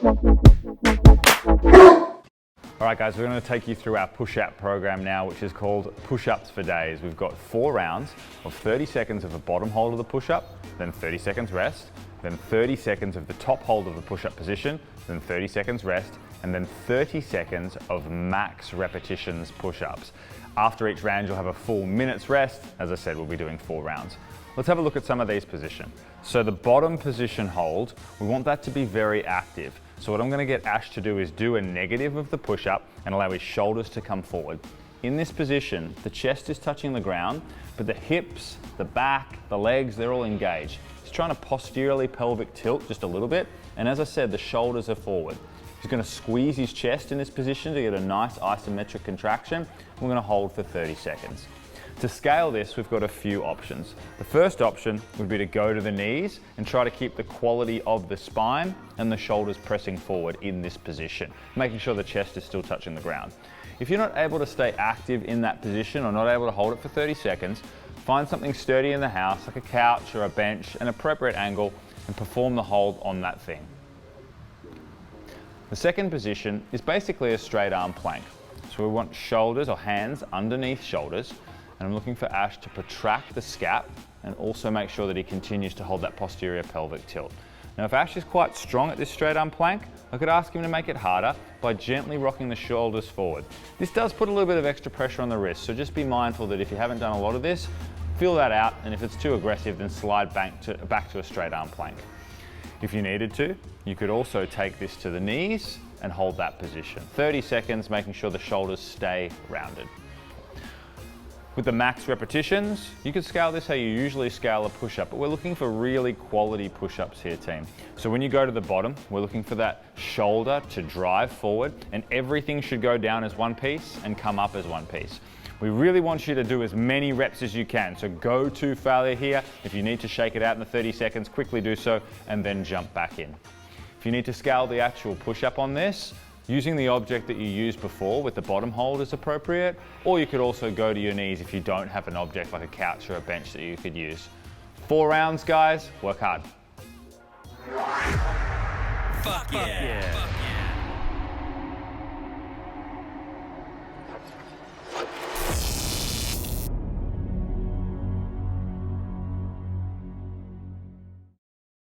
All right guys, we're going to take you through our push-up program now, which is called Push-Ups for Days. We've got 4 rounds of 30 seconds of the bottom hold of the push-up, then 30 seconds rest, then 30 seconds of the top hold of the push-up position, then 30 seconds rest, and then 30 seconds of max repetitions push-ups. After each round, you'll have a full minute's rest. As I said, we'll be doing 4 rounds. Let's have a look at some of these positions. So the bottom position hold, we want that to be very active. So what I'm going to get Ash to do is do a negative of the push-up and allow his shoulders to come forward. In this position, the chest is touching the ground, but the hips, the back, the legs, they're all engaged. He's trying to posteriorly pelvic tilt just a little bit, and as I said, the shoulders are forward. He's going to squeeze his chest in this position to get a nice isometric contraction. We're going to hold for 30 seconds. To scale this, we've got a few options. The first option would be to go to the knees and try to keep the quality of the spine and the shoulders pressing forward in this position, making sure the chest is still touching the ground. If you're not able to stay active in that position or not able to hold it for 30 seconds, find something sturdy in the house, like a couch or a bench, an appropriate angle, and perform the hold on that thing. The second position is basically a straight arm plank. So we want shoulders or hands underneath shoulders, and I'm looking for Ash to protract the scap and also make sure that he continues to hold that posterior pelvic tilt. Now if Ash is quite strong at this straight arm plank, I could ask him to make it harder by gently rocking the shoulders forward. This does put a little bit of extra pressure on the wrist, so just be mindful that if you haven't done a lot of this, feel that out, and if it's too aggressive, then slide back to a straight arm plank. If you needed to, you could also take this to the knees and hold that position. 30 seconds, making sure the shoulders stay rounded. With the max repetitions, you could scale this how you usually scale a push-up, but we're looking for really quality push-ups here, team. So when you go to the bottom, we're looking for that shoulder to drive forward, and everything should go down as one piece and come up as one piece. We really want you to do as many reps as you can, so go to failure here. If you need to shake it out in the 30 seconds, quickly do so, and then jump back in. If you need to scale the actual push-up on this, using the object that you used before with the bottom hold is appropriate, or you could also go to your knees if you don't have an object like a couch or a bench that you could use. 4 rounds, guys. Work hard. Fuck yeah.